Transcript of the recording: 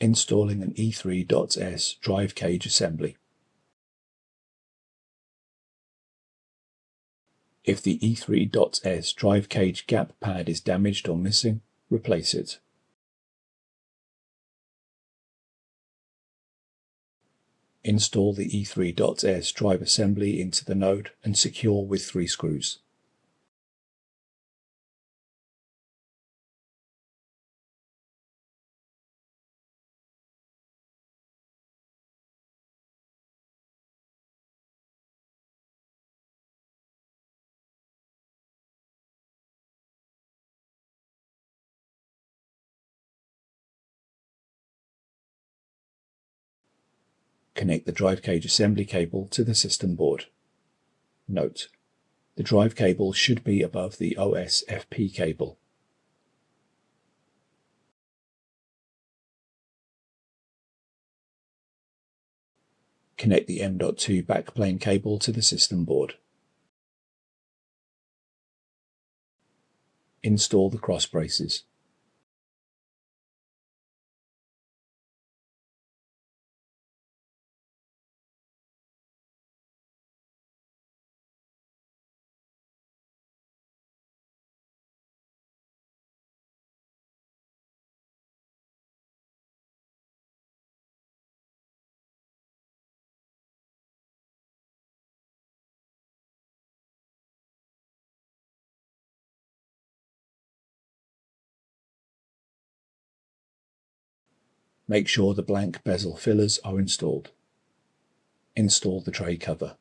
Installing an E3.S drive cage assembly. If the E3.S drive cage gap pad is damaged or missing, replace it. Install the E3.S drive assembly into the node and secure with 3 screws. Connect the drive cage assembly cable to the system board. Note: the drive cable should be above the OS/FP cable. Connect the M.2 backplane cable to the system board. Install the cross braces. Make sure the blank bezel fillers are installed. Install the tray cover.